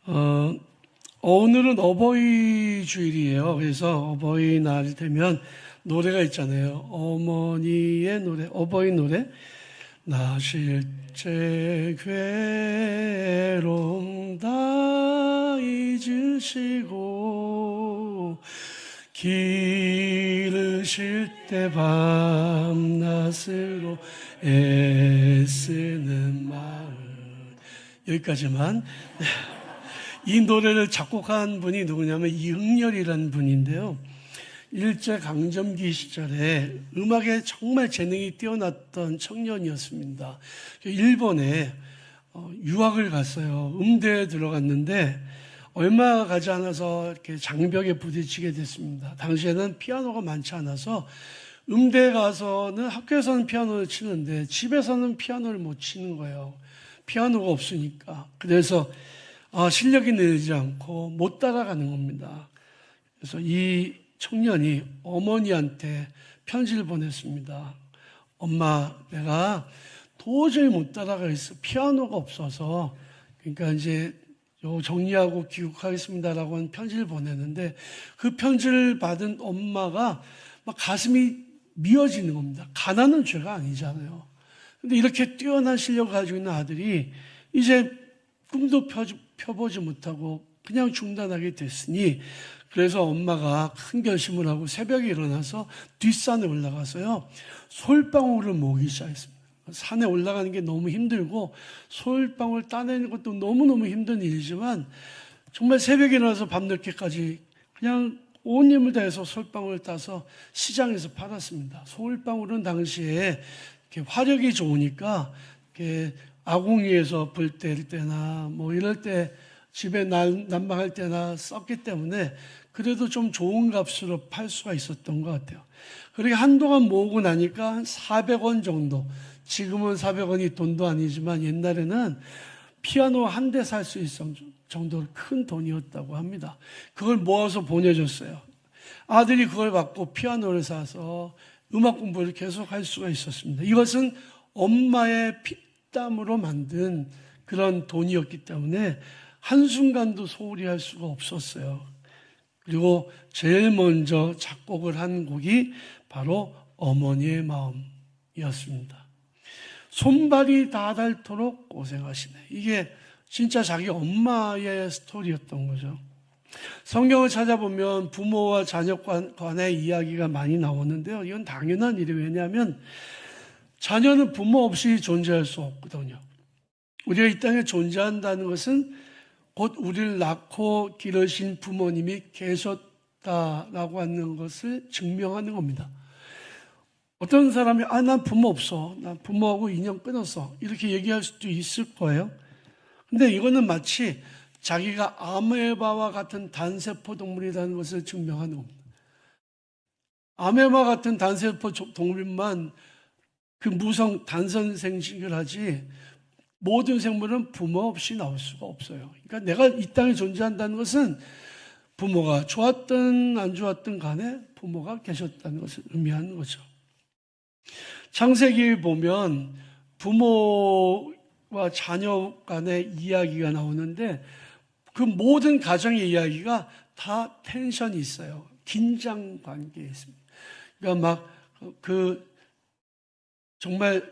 어, 오늘은 어버이 주일이에요. 그래서 어버이날 되면 노래가 있잖아요. 어머니의 노래, 어버이 노래. 나 실제 괴로움 다 잊으시고 기르실 때 밤낮으로 애쓰는 마음. 여기까지만. 이 노래를 작곡한 분이 누구냐면 이흥렬이라는 분인데요. 일제강점기 시절에 음악에 정말 재능이 뛰어났던 청년이었습니다. 일본에 유학을 갔어요. 음대에 들어갔는데 얼마 가지 않아서 이렇게 장벽에 부딪히게 됐습니다. 당시에는 피아노가 많지 않아서 음대에 가서는 학교에서는 피아노를 치는데 집에서는 피아노를 못 치는 거예요. 피아노가 없으니까. 그래서 실력이 늘지 않고 못 따라가는 겁니다. 그래서 이 청년이 어머니한테 편지를 보냈습니다. 엄마, 내가 도저히 못 따라가겠어. 피아노가 없어서. 그러니까 이제 정리하고 귀국하겠습니다라고 하는 편지를 보냈는데 그 편지를 받은 엄마가 막 가슴이 미어지는 겁니다. 가난은 죄가 아니잖아요. 근데 이렇게 뛰어난 실력을 가지고 있는 아들이 이제 꿈도 펴보지 못하고 그냥 중단하게 됐으니 그래서 엄마가 큰 결심을 하고 새벽에 일어나서 뒷산에 올라가서요 솔방울을 모으기 시작했습니다. 산에 올라가는 게 너무 힘들고 솔방울 따내는 것도 너무너무 힘든 일이지만 정말 새벽에 일어나서 밤늦게까지 그냥 온 힘을 다해서 솔방울을 따서 시장에서 팔았습니다. 솔방울은 당시에 이렇게 화력이 좋으니까 이렇게 아궁이에서 불 때릴 때나 뭐 이럴 때 집에 난방할 때나 썼기 때문에 그래도 좀 좋은 값으로 팔 수가 있었던 것 같아요. 그렇게 한동안 모으고 나니까 한 400원 정도, 지금은 400원이 돈도 아니지만 옛날에는 피아노 한 대 살 수 있을 정도로 큰 돈이었다고 합니다. 그걸 모아서 보내줬어요. 아들이 그걸 받고 피아노를 사서 음악 공부를 계속 할 수가 있었습니다. 이것은 엄마의 땀으로 만든 그런 돈이었기 때문에 한순간도 소홀히 할 수가 없었어요. 그리고 제일 먼저 작곡을 한 곡이 바로 어머니의 마음이었습니다. 손발이 다 닳도록 고생하시네. 이게 진짜 자기 엄마의 스토리였던 거죠. 성경을 찾아보면 부모와 자녀 간의 이야기가 많이 나오는데요. 이건 당연한 일이에요. 왜냐하면 자녀는 부모 없이 존재할 수 없거든요. 우리가 이 땅에 존재한다는 것은 곧 우리를 낳고 기르신 부모님이 계셨다라고 하는 것을 증명하는 겁니다. 어떤 사람이 난 부모 없어. 난 부모하고 인연 끊었어. 이렇게 얘기할 수도 있을 거예요. 근데 이거는 마치 자기가 아메바와 같은 단세포 동물이라는 것을 증명하는 겁니다. 아메바 같은 단세포 동물만 그 무성 단선 생식을 하지 모든 생물은 부모 없이 나올 수가 없어요. 그러니까 내가 이 땅에 존재한다는 것은 부모가 좋았든 안 좋았든 간에 부모가 계셨다는 것을 의미하는 거죠. 창세기 보면 부모와 자녀 간의 이야기가 나오는데 그 모든 가정의 이야기가 다 텐션이 있어요. 긴장 관계에 있습니다. 그러니까 정말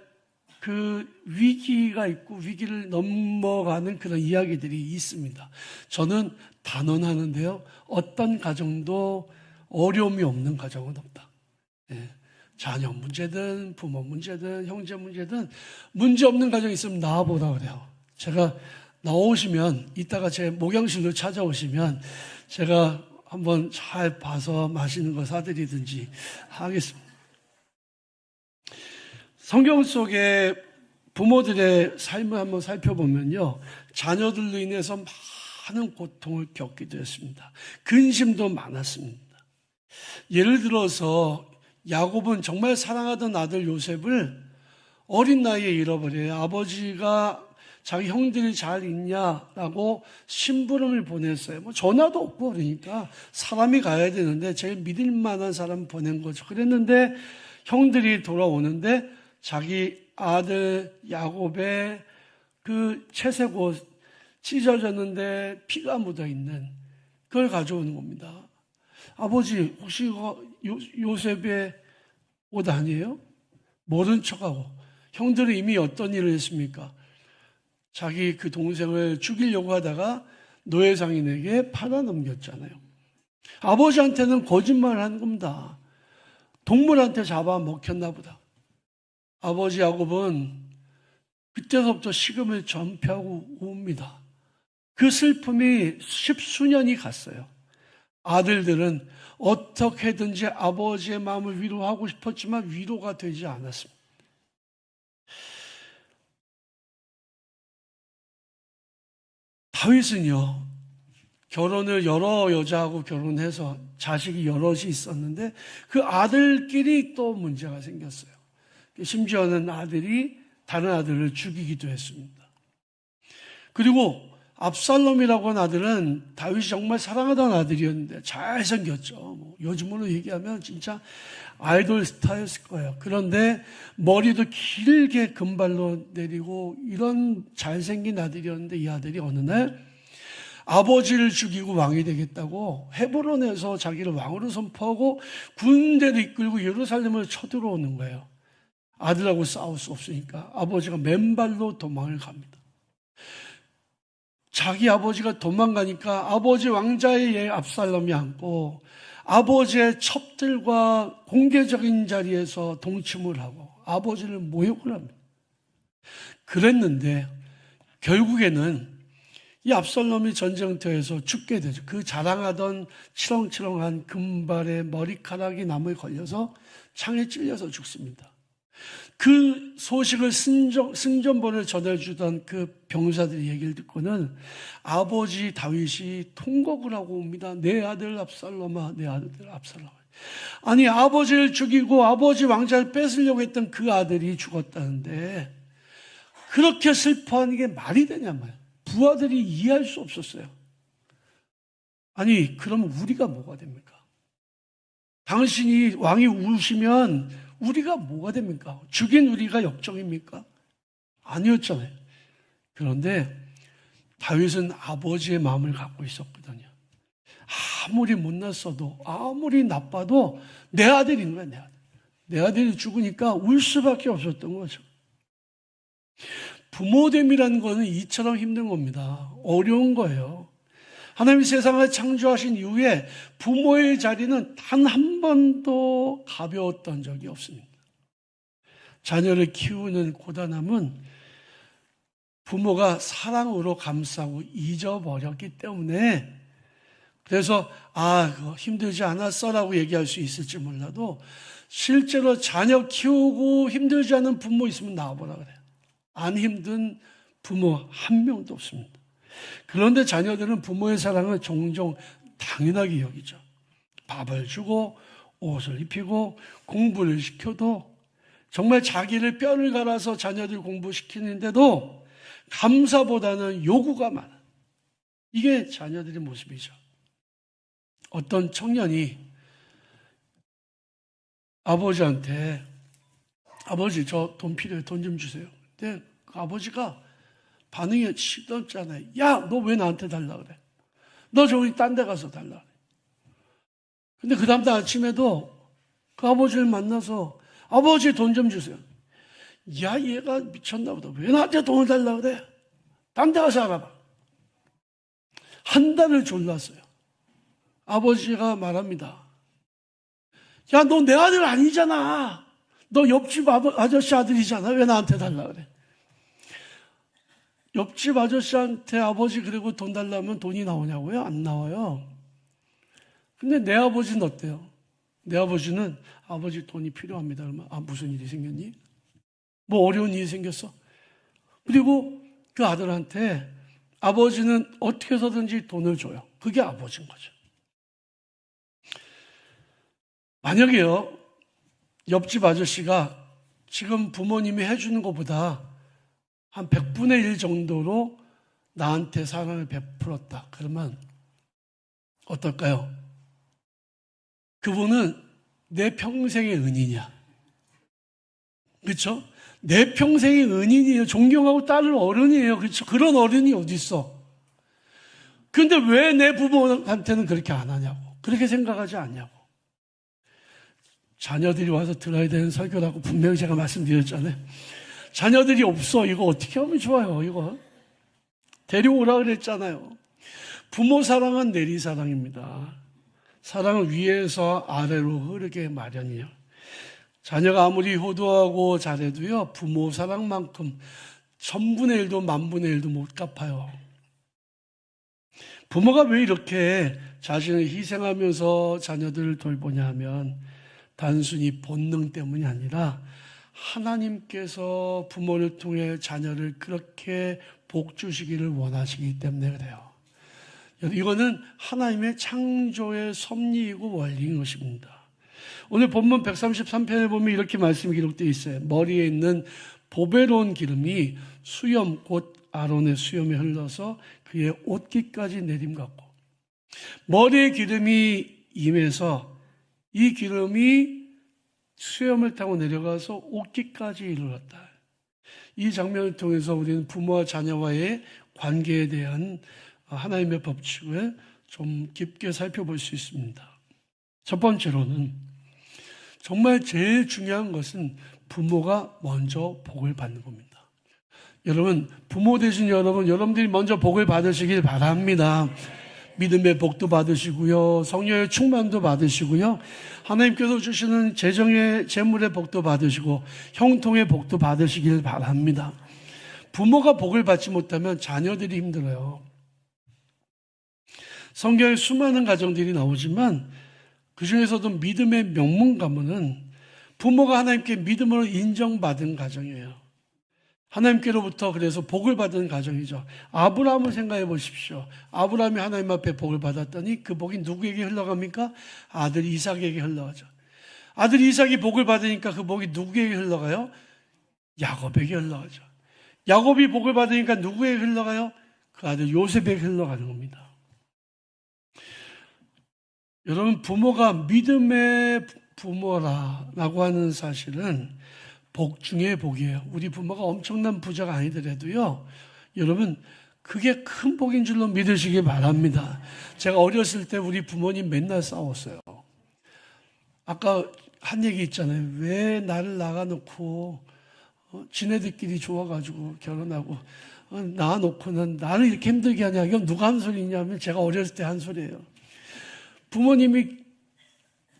그 위기가 있고 위기를 넘어가는 그런 이야기들이 있습니다. 저는 단언하는데요. 어떤 가정도 어려움이 없는 가정은 없다. 자녀 문제든 부모 문제든 형제 문제든 문제 없는 가정이 있으면 나와보라 그래요. 제가 나오시면 이따가 제 목욕실로 찾아오시면 제가 한번 잘 봐서 맛있는 거 사드리든지 하겠습니다. 성경 속에 부모들의 삶을 한번 살펴보면요. 자녀들로 인해서 많은 고통을 겪기도 했습니다. 근심도 많았습니다. 예를 들어서 야곱은 정말 사랑하던 아들 요셉을 어린 나이에 잃어버려요. 아버지가 자기 형들이 잘 있냐라고 심부름을 보냈어요. 전화도 없고 그러니까 사람이 가야 되는데 제일 믿을 만한 사람 보낸 거죠. 그랬는데 형들이 돌아오는데 자기 아들 야곱의 그 채색 옷 찢어졌는데 피가 묻어있는 그걸 가져오는 겁니다. 아버지, 혹시 이거 요셉의 옷 아니에요? 모른 척하고. 형들은 이미 어떤 일을 했습니까? 자기 그 동생을 죽이려고 하다가 노예상인에게 팔아넘겼잖아요. 아버지한테는 거짓말을 한 겁니다. 동물한테 잡아먹혔나 보다. 아버지 야곱은 그때서부터 식음을 전폐하고 옵니다. 그 슬픔이 십수년이 갔어요. 아들들은 어떻게든지 아버지의 마음을 위로하고 싶었지만 위로가 되지 않았습니다. 다윗은요, 결혼을 여러 여자하고 결혼해서 자식이 여럿이 있었는데 그 아들끼리 또 문제가 생겼어요. 심지어는 아들이 다른 아들을 죽이기도 했습니다. 그리고 압살롬이라고 하는 아들은 다윗이 정말 사랑하던 아들이었는데 잘생겼죠. 요즘으로 얘기하면 진짜 아이돌 스타였을 거예요. 그런데 머리도 길게 금발로 내리고 이런 잘생긴 아들이었는데 이 아들이 어느 날 아버지를 죽이고 왕이 되겠다고 헤브론에서 자기를 왕으로 선포하고 군대를 이끌고 예루살렘을 쳐들어오는 거예요. 아들하고 싸울 수 없으니까 아버지가 맨발로 도망을 갑니다. 자기 아버지가 도망가니까 아버지 왕자의 압살롬이 앉고 아버지의 첩들과 공개적인 자리에서 동침을 하고 아버지를 모욕을 합니다. 그랬는데 결국에는 이 압살롬이 전쟁터에서 죽게 되죠. 그 자랑하던 치렁치렁한 금발의 머리카락이 나무에 걸려서 창에 찔려서 죽습니다. 그 소식을 승전본을 전해주던 그 병사들의 얘기를 듣고는 아버지 다윗이 통곡을 하고 옵니다. 내 아들 압살롬아, 내 아들 압살롬아. 아니, 아버지를 죽이고 아버지 왕자를 뺏으려고 했던 그 아들이 죽었다는데 그렇게 슬퍼하는 게 말이 되냐 말이야. 부하들이 이해할 수 없었어요. 아니, 그러면 우리가 뭐가 됩니까? 당신이 왕이 우시면 우리가 뭐가 됩니까? 죽인 우리가 역적입니까? 아니었잖아요. 그런데 다윗은 아버지의 마음을 갖고 있었거든요. 아무리 못났어도 아무리 나빠도 내 아들인 거야, 내 아들. 내 아들이 죽으니까 울 수밖에 없었던 거죠. 부모됨이라는 거는 이처럼 힘든 겁니다. 어려운 거예요. 하나님이 세상을 창조하신 이후에 부모의 자리는 단 한 번도 가벼웠던 적이 없습니다. 자녀를 키우는 고단함은 부모가 사랑으로 감싸고 잊어버렸기 때문에 그래서 그거 힘들지 않았어라고 얘기할 수 있을지 몰라도 실제로 자녀 키우고 힘들지 않은 부모 있으면 나와보라 그래요. 안 힘든 부모 한 명도 없습니다. 그런데 자녀들은 부모의 사랑을 종종 당연하게 여기죠. 밥을 주고 옷을 입히고 공부를 시켜도 정말 자기를 뼈를 갈아서 자녀들 공부시키는데도 감사보다는 요구가 많아. 이게 자녀들의 모습이죠. 어떤 청년이 아버지한테 아버지 저 돈 필요해요. 돈 좀 주세요. 근데 그 아버지가 반응이 시덥잖아요. 야, 너 왜 나한테 달라 그래? 너 저기 딴 데 가서 달라 그래. 근데 그 다음날 아침에도 그 아버지를 만나서 아버지 돈 좀 주세요. 야, 얘가 미쳤나 보다. 왜 나한테 돈을 달라 그래? 딴 데 가서 알아봐. 한 달을 졸랐어요. 아버지가 말합니다. 야, 너 내 아들 아니잖아. 너 옆집 아저씨 아들이잖아. 왜 나한테 달라 그래? 옆집 아저씨한테 아버지 그리고 돈 달라면 돈이 나오냐고요? 안 나와요. 근데 내 아버지는 어때요? 내 아버지는 아버지 돈이 필요합니다. 그러면 무슨 일이 생겼니? 뭐 어려운 일이 생겼어? 그리고 그 아들한테 아버지는 어떻게 해서든지 돈을 줘요. 그게 아버지인 거죠. 만약에요, 옆집 아저씨가 지금 부모님이 해주는 것보다 한 100분의 1 정도로 나한테 사랑을 베풀었다. 그러면 어떨까요? 그분은 내 평생의 은인이야. 그렇죠? 내 평생의 은인이에요. 존경하고 따를 어른이에요. 그렇죠? 그런 어른이 어디 있어? 근데 왜 내 부모한테는 그렇게 안 하냐고, 그렇게 생각하지 않냐고. 자녀들이 와서 들어야 되는 설교라고 분명히 제가 말씀드렸잖아요. 자녀들이 없어. 이거 어떻게 하면 좋아요, 이거. 데려오라 그랬잖아요. 부모 사랑은 내리사랑입니다. 사랑은 위에서 아래로 흐르게 마련이에요. 자녀가 아무리 효도하고 잘해도요, 부모 사랑만큼 1000분의 1도 10,000분의 1도 못 갚아요. 부모가 왜 이렇게 자신을 희생하면서 자녀들을 돌보냐 하면 단순히 본능 때문이 아니라 하나님께서 부모를 통해 자녀를 그렇게 복 주시기를 원하시기 때문에 그래요. 이거는 하나님의 창조의 섭리이고 원리인 것입니다. 오늘 본문 133편에 보면 이렇게 말씀이 기록되어 있어요. 머리에 있는 보배로운 기름이 수염 곧 아론의 수염에 흘러서 그의 옷깃까지 내림같고, 머리에 기름이 임해서 이 기름이 수염을 타고 내려가서 옷깃까지 이르렀다. 이 장면을 통해서 우리는 부모와 자녀와의 관계에 대한 하나님의 법칙을 좀 깊게 살펴볼 수 있습니다. 첫 번째로는 정말 제일 중요한 것은 부모가 먼저 복을 받는 겁니다. 여러분, 부모 되신 여러분들이 먼저 복을 받으시길 바랍니다. 믿음의 복도 받으시고요, 성령의 충만도 받으시고요, 하나님께서 주시는 재정의 재물의 복도 받으시고 형통의 복도 받으시길 바랍니다. 부모가 복을 받지 못하면 자녀들이 힘들어요. 성경에 수많은 가정들이 나오지만 그 중에서도 믿음의 명문 가문은 부모가 하나님께 믿음으로 인정받은 가정이에요. 하나님께로부터 그래서 복을 받은 가정이죠. 아브라함을 생각해 보십시오. 아브라함이 하나님 앞에 복을 받았더니 그 복이 누구에게 흘러갑니까? 아들 이삭에게 흘러가죠. 아들 이삭이 복을 받으니까 그 복이 누구에게 흘러가요? 야곱에게 흘러가죠. 야곱이 복을 받으니까 누구에게 흘러가요? 그 아들 요셉에게 흘러가는 겁니다. 여러분, 부모가 믿음의 부모라고 하는 사실은 복 중에 복이에요. 우리 부모가 엄청난 부자가 아니더라도요, 여러분, 그게 큰 복인 줄로 믿으시기 바랍니다. 제가 어렸을 때 우리 부모님 맨날 싸웠어요. 아까 한 얘기 있잖아요. 왜 나를 나가놓고 지네들끼리 좋아가지고 결혼하고 낳아놓고는 나를 이렇게 힘들게 하냐. 이건 누가 한 소리냐면 제가 어렸을 때 한 소리예요. 부모님이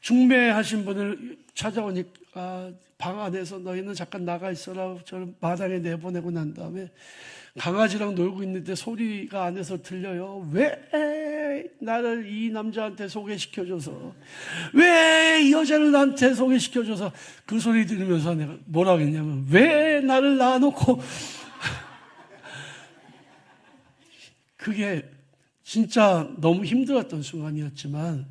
중매하신 분을 찾아오니까 방 안에서 너희는 잠깐 나가 있어라. 저를 마당에 내보내고 난 다음에 강아지랑 놀고 있는데 소리가 안에서 들려요. 왜 나를 이 남자한테 소개시켜줘서, 왜 이 여자를 나한테 소개시켜줘서, 그 소리 들으면서 내가 뭐라고 했냐면, 왜 나를 낳아놓고 그게 진짜 너무 힘들었던 순간이었지만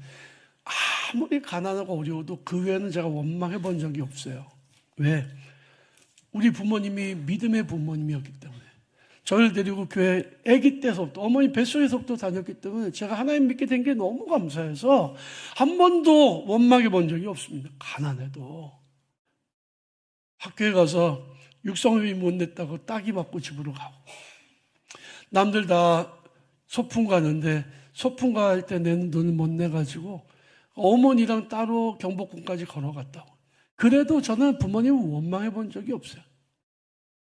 아무리 가난하고 어려워도 그 외에는 제가 원망해 본 적이 없어요. 왜? 우리 부모님이 믿음의 부모님이었기 때문에. 저를 데리고 교회 아기 때서부터, 어머니 뱃속에서부터 다녔기 때문에 제가 하나님 믿게 된 게 너무 감사해서 한 번도 원망해 본 적이 없습니다. 가난해도. 학교에 가서 육성회비 못 냈다고 따기 맞고 집으로 가고, 남들 다 소풍 가는데 소풍 갈 때 내는 돈을 못 내가지고 어머니랑 따로 경복궁까지 걸어갔다고. 그래도 저는 부모님을 원망해 본 적이 없어요.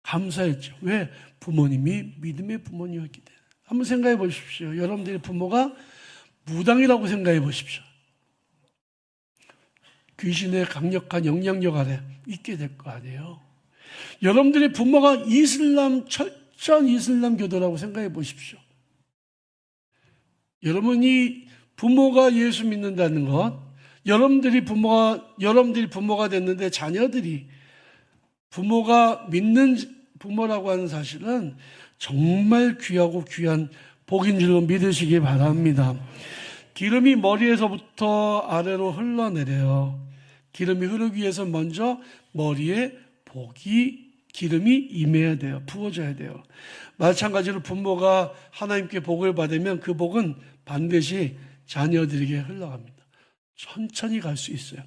감사했죠. 왜? 부모님이 믿음의 부모님이었기 때문에. 한번 생각해 보십시오. 여러분들의 부모가 무당이라고 생각해 보십시오. 귀신의 강력한 영향력 아래 있게 될 거 아니에요. 여러분들의 부모가 철저한 이슬람 교도라고 생각해 보십시오. 여러분이 부모가 예수 믿는다는 것, 여러분들이 부모가 됐는데 자녀들이 부모가 믿는 부모라고 하는 사실은 정말 귀하고 귀한 복인 줄로 믿으시기 바랍니다. 기름이 머리에서부터 아래로 흘러내려요. 기름이 흐르기 위해서 먼저 머리에 기름이 임해야 돼요. 부어져야 돼요. 마찬가지로 부모가 하나님께 복을 받으면 그 복은 반드시 자녀들에게 흘러갑니다. 천천히 갈 수 있어요.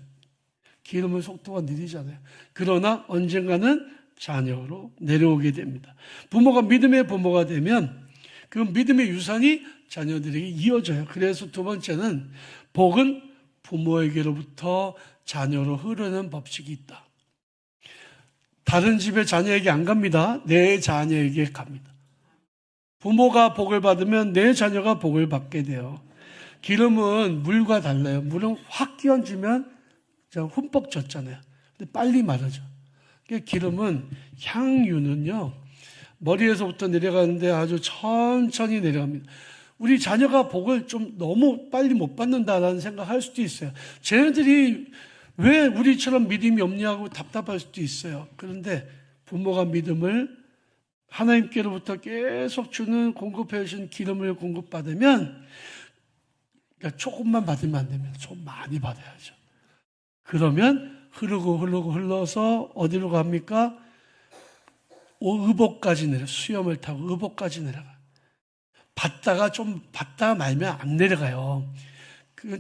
기름의 속도가 느리잖아요. 그러나 언젠가는 자녀로 내려오게 됩니다. 부모가 믿음의 부모가 되면 그 믿음의 유산이 자녀들에게 이어져요. 그래서 두 번째는 복은 부모에게로부터 자녀로 흐르는 법칙이 있다. 다른 집의 자녀에게 안 갑니다. 내 자녀에게 갑니다. 부모가 복을 받으면 내 자녀가 복을 받게 돼요. 기름은 물과 달라요. 물은 확 끼얹으면 흠뻑 젖잖아요. 근데 빨리 마르죠. 기름은 향유는요, 머리에서부터 내려가는데 아주 천천히 내려갑니다. 우리 자녀가 복을 좀 너무 빨리 못 받는다라는 생각할 수도 있어요. 쟤네들이 왜 우리처럼 믿음이 없냐고 답답할 수도 있어요. 그런데 부모가 믿음을 하나님께로부터 계속 주는 공급해 주신 기름을 공급받으면, 그러니까 조금만 받으면 안 됩니다. 좀 많이 받아야죠. 그러면 흐르고 흘러서 어디로 갑니까? 의복까지 내려, 수염을 타고 의복까지 내려가요. 받다가 말면 안 내려가요.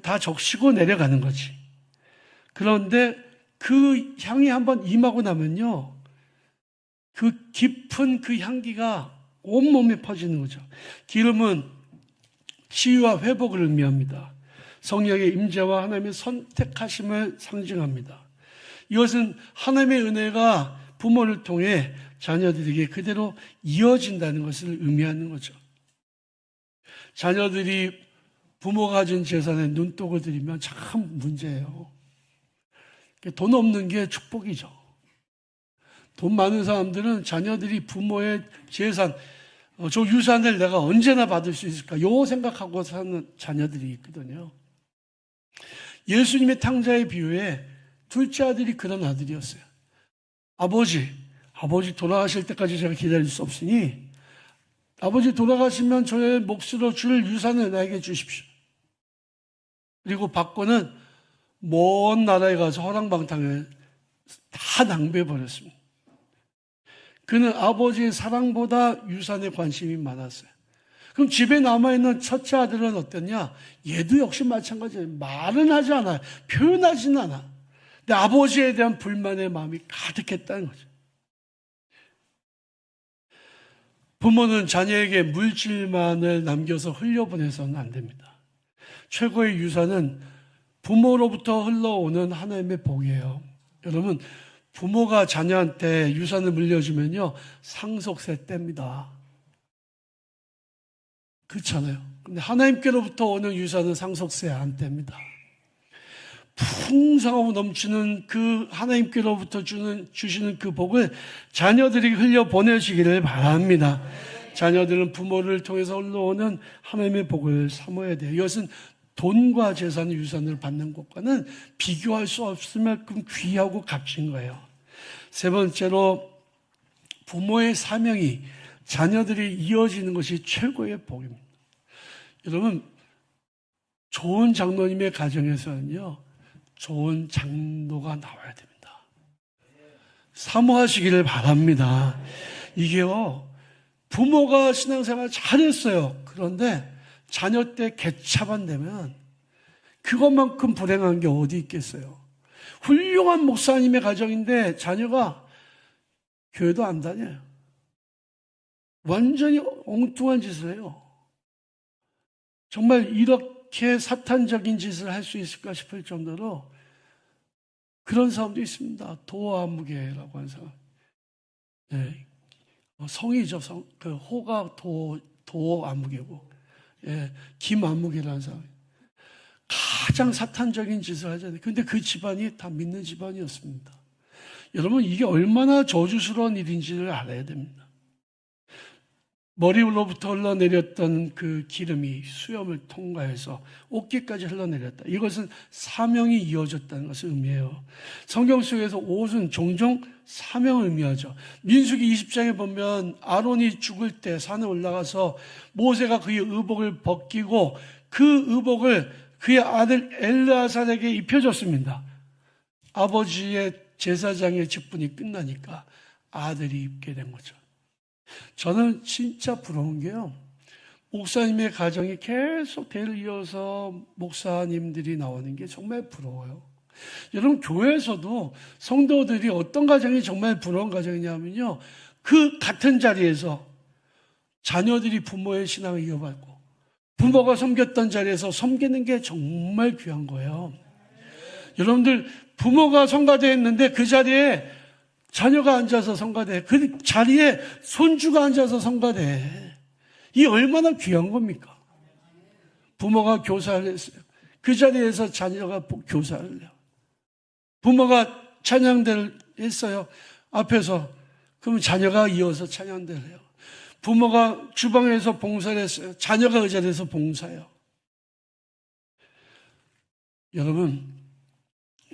다 적시고 내려가는 거지. 그런데 그 향이 한번 임하고 나면요, 그 깊은 그 향기가 온몸에 퍼지는 거죠. 기름은 치유와 회복을 의미합니다. 성령의 임재와 하나님의 선택하심을 상징합니다. 이것은 하나님의 은혜가 부모를 통해 자녀들에게 그대로 이어진다는 것을 의미하는 거죠. 자녀들이 부모가 가진 재산에 눈독을 들이면 참 문제예요. 돈 없는 게 축복이죠. 돈 많은 사람들은 자녀들이 부모의 재산, 저 유산을 내가 언제나 받을 수 있을까? 요 생각하고 사는 자녀들이 있거든요. 예수님의 탕자의 비유에 둘째 아들이 그런 아들이었어요. 아버지 돌아가실 때까지 제가 기다릴 수 없으니 아버지 돌아가시면 저의 몫으로 줄 유산을 나에게 주십시오. 그리고 받고는 먼 나라에 가서 허랑방탕을 다 낭비해버렸습니다. 그는 아버지의 사랑보다 유산에 관심이 많았어요. 그럼 집에 남아있는 첫째 아들은 어땠냐? 얘도 역시 마찬가지예요. 말은 하지 않아요. 표현하지는 않아. 근데 아버지에 대한 불만의 마음이 가득했다는 거죠. 부모는 자녀에게 물질만을 남겨서 흘려보내서는 안 됩니다. 최고의 유산은 부모로부터 흘러오는 하나님의 복이에요. 여러분, 부모가 자녀한테 유산을 물려주면요, 상속세 뗍니다. 그렇잖아요. 근데 하나님께로부터 오는 유산은 상속세 안 뗍니다. 풍성하고 넘치는 그 하나님께로부터 주시는 그 복을 자녀들이 흘려보내시기를 바랍니다. 자녀들은 부모를 통해서 흘러오는 하나님의 복을 사모해야 돼요. 이것은 돈과 재산, 유산을 받는 것과는 비교할 수 없을 만큼 귀하고 값진 거예요. 세 번째로, 부모의 사명이 자녀들이 이어지는 것이 최고의 복입니다. 여러분, 좋은 장로님의 가정에서는요, 좋은 장로가 나와야 됩니다. 사모하시기를 바랍니다. 이게요, 부모가 신앙생활 잘했어요. 그런데 자녀 때 개차반 되면 그것만큼 불행한 게 어디 있겠어요. 훌륭한 목사님의 가정인데 자녀가 교회도 안 다녀요. 완전히 엉뚱한 짓을 해요. 정말 이렇게 사탄적인 짓을 할 수 있을까 싶을 정도로 그런 사람도 있습니다. 도아무개라고 하는 사람. 네. 성이죠. 그 호가 도아무개고, 예, 김아무개라는 사람. 가장 사탄적인 짓을 하잖아요. 근데 그 집안이 다 믿는 집안이었습니다. 여러분, 이게 얼마나 저주스러운 일인지를 알아야 됩니다. 머리로부터 흘러내렸던 그 기름이 수염을 통과해서 어깨까지 흘러내렸다. 이것은 사명이 이어졌다는 것을 의미해요. 성경 속에서 옷은 종종 사명을 의미하죠. 민수기 20장에 보면 아론이 죽을 때 산에 올라가서 모세가 그의 의복을 벗기고 그 의복을 그의 아들 엘르아살에게 입혀줬습니다. 아버지의 제사장의 직분이 끝나니까 아들이 입게 된 거죠. 저는 진짜 부러운 게요, 목사님의 가정이 계속 대를 이어서 목사님들이 나오는 게 정말 부러워요. 여러분, 교회에서도 성도들이 어떤 가정이 정말 부러운 가정이냐면요, 그 같은 자리에서 자녀들이 부모의 신앙을 이어받고 부모가 섬겼던 자리에서 섬기는 게 정말 귀한 거예요. 여러분들 부모가 성가대 했는데 그 자리에 자녀가 앉아서 성가대, 그 자리에 손주가 앉아서 성가대. 이 얼마나 귀한 겁니까? 부모가 교사를 했어요. 그 자리에서 자녀가 교사를 해요. 부모가 찬양대를 했어요. 앞에서. 그럼 자녀가 이어서 찬양대를 해요. 부모가 주방에서 봉사를 했어요. 자녀가 그 자리에서 봉사해요. 여러분,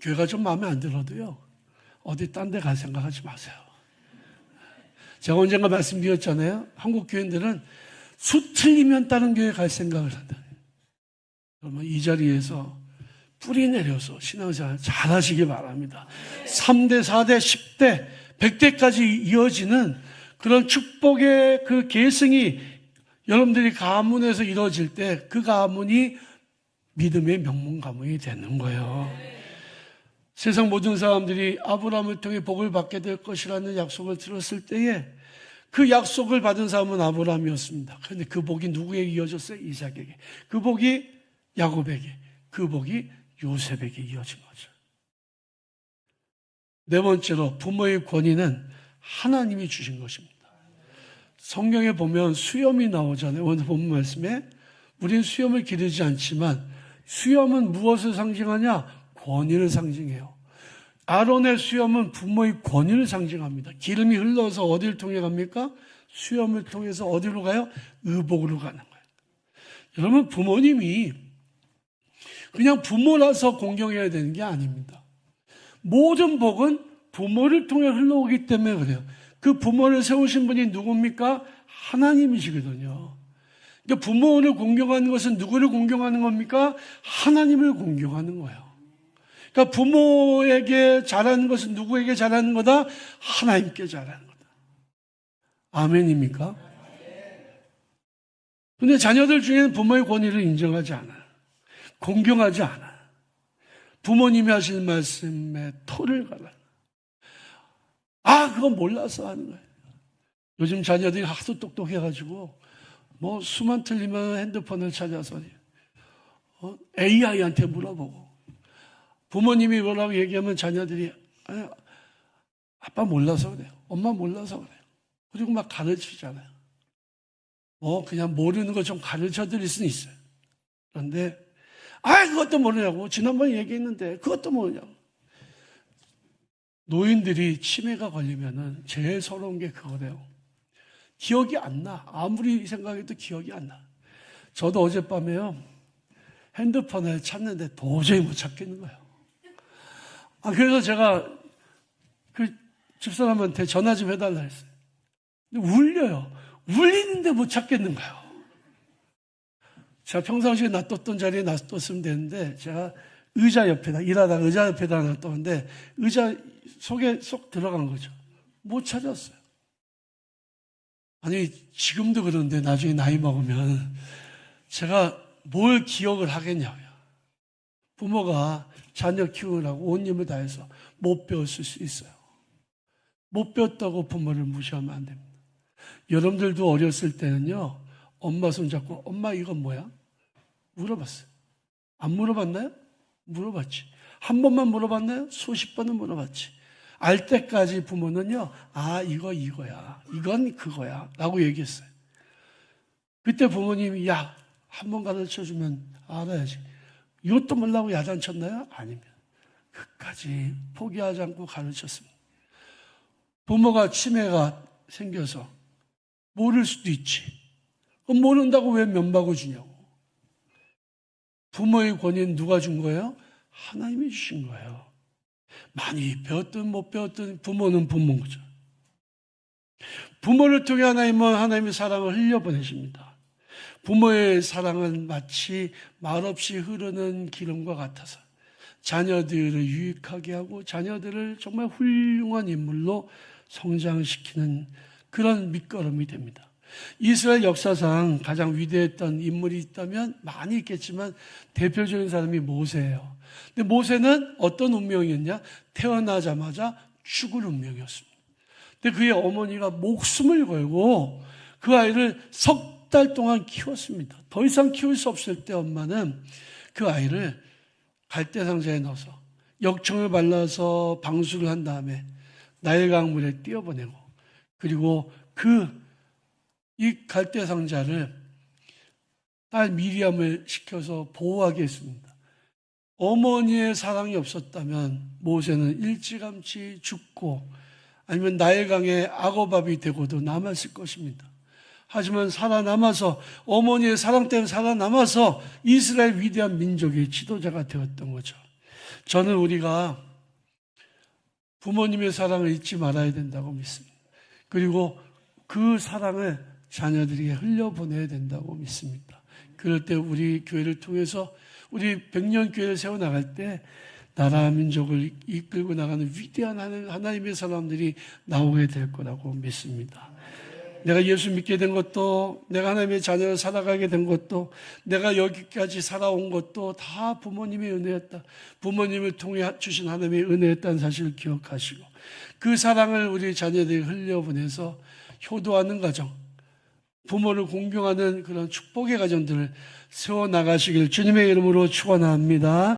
교회가 좀 마음에 안 들어도요, 어디 딴 데 갈 생각하지 마세요. 제가 언젠가 말씀드렸잖아요. 한국 교인들은 수 틀리면 다른 교회 갈 생각을 한다. 그러면 이 자리에서 뿌리 내려서 신앙생활 잘 하시기 바랍니다. 3대, 4대, 10대, 100대까지 이어지는 그런 축복의 그 계승이 여러분들이 가문에서 이루어질 때 그 가문이 믿음의 명문 가문이 되는 거예요. 세상 모든 사람들이 아브라함을 통해 복을 받게 될 것이라는 약속을 들었을 때에 그 약속을 받은 사람은 아브라함이었습니다. 그런데 그 복이 누구에게 이어졌어요? 이삭에게. 그 복이 야곱에게, 그 복이 요셉에게 이어진 거죠. 네 번째로 부모의 권위는 하나님이 주신 것입니다. 성경에 보면 수염이 나오잖아요. 오늘 본문 말씀에 우리는 수염을 기르지 않지만 수염은 무엇을 상징하냐? 권위를 상징해요. 아론의 수염은 부모의 권위를 상징합니다. 기름이 흘러서 어디를 통해 갑니까? 수염을 통해서 어디로 가요? 의복으로 가는 거예요. 여러분, 부모님이 그냥 부모라서 공경해야 되는 게 아닙니다. 모든 복은 부모를 통해 흘러오기 때문에 그래요. 그 부모를 세우신 분이 누굽니까? 하나님이시거든요. 그러니까 부모를 공경하는 것은 누구를 공경하는 겁니까? 하나님을 공경하는 거예요. 그러니까 부모에게 잘하는 것은 누구에게 잘하는 거다? 하나님께 잘하는 거다. 아멘입니까? 그런데 자녀들 중에는 부모의 권위를 인정하지 않아요. 공경하지 않아요. 부모님이 하시는 말씀에 토를 갈아요. 그건 몰라서 하는 거예요. 요즘 자녀들이 하도 똑똑해가지고 뭐 수만 틀리면 핸드폰을 찾아서 AI한테 물어보고 부모님이 뭐라고 얘기하면 자녀들이 아빠 몰라서 그래요. 엄마 몰라서 그래요. 그리고 막 가르치잖아요. 그냥 모르는 거 좀 가르쳐 드릴 수는 있어요. 그런데 그것도 모르냐고. 지난번에 얘기했는데 그것도 모르냐고. 노인들이 치매가 걸리면은 제일 서러운 게 그거래요. 기억이 안 나. 아무리 생각해도 기억이 안 나. 저도 어젯밤에요, 핸드폰을 찾는데 도저히 못 찾겠는 거예요. 그래서 제가 그 집사람한테 전화 좀 해달라 했어요. 근데 울려요. 울리는데 못 찾겠는 거예요. 제가 평상시에 놔뒀던 자리에 놔뒀으면 되는데 제가 의자 옆에다, 일하다가 의자 옆에다 놔뒀는데 의자 속에 쏙 들어간 거죠. 못 찾았어요. 지금도 그런데 나중에 나이 먹으면 제가 뭘 기억을 하겠냐고요. 부모가 자녀 키우느라고 온 힘을 다해서 못 배웠을 수 있어요. 못 배웠다고 부모를 무시하면 안 됩니다. 여러분들도 어렸을 때는요, 엄마 손잡고 엄마 이건 뭐야? 물어봤어요. 안 물어봤나요? 물어봤지. 한 번만 물어봤나요? 수십 번은 물어봤지. 알 때까지 부모는요, 이거 이거야, 이건 그거야 라고 얘기했어요. 그때 부모님이 한 번 가르쳐주면 알아야지. 이것도 몰라고 야단쳤나요? 아닙니다. 끝까지 포기하지 않고 가르쳤습니다. 부모가 치매가 생겨서 모를 수도 있지. 그럼 모른다고 왜 면박을 주냐고. 부모의 권위는 누가 준 거예요? 하나님이 주신 거예요. 많이 배웠든 못 배웠든 부모는 부모인 거죠. 부모를 통해 하나님은 하나님의 사랑을 흘려보내십니다. 부모의 사랑은 마치 말없이 흐르는 기름과 같아서 자녀들을 유익하게 하고 자녀들을 정말 훌륭한 인물로 성장시키는 그런 밑거름이 됩니다. 이스라엘 역사상 가장 위대했던 인물이 있다면 많이 있겠지만 대표적인 사람이 모세예요. 근데 모세는 어떤 운명이었냐? 태어나자마자 죽을 운명이었습니다. 근데 그의 어머니가 목숨을 걸고 그 아이를 석 달 동안 키웠습니다. 더 이상 키울 수 없을 때 엄마는 그 아이를 갈대 상자에 넣어서 역청을 발라서 방수를 한 다음에 나일강물에 띄어보내고, 그리고 이 갈대 상자를 딸 미리암을 시켜서 보호하게 했습니다. 어머니의 사랑이 없었다면 모세는 일찌감치 죽고 아니면 나일강의 악어밥이 되고도 남았을 것입니다. 하지만 살아남아서, 어머니의 사랑 때문에 살아남아서 이스라엘 위대한 민족의 지도자가 되었던 거죠. 저는 우리가 부모님의 사랑을 잊지 말아야 된다고 믿습니다. 그리고 그 사랑을 자녀들에게 흘려보내야 된다고 믿습니다. 그럴 때 우리 교회를 통해서, 우리 백년교회를 세워나갈 때 나라 민족을 이끌고 나가는 위대한 하나님의 사람들이 나오게 될 거라고 믿습니다. 내가 예수 믿게 된 것도, 내가 하나님의 자녀를 살아가게 된 것도, 내가 여기까지 살아온 것도 다 부모님의 은혜였다. 부모님을 통해 주신 하나님의 은혜였다는 사실을 기억하시고, 그 사랑을 우리 자녀들이 흘려보내서 효도하는 가정, 부모를 공경하는 그런 축복의 가정들을 세워나가시길 주님의 이름으로 축원합니다.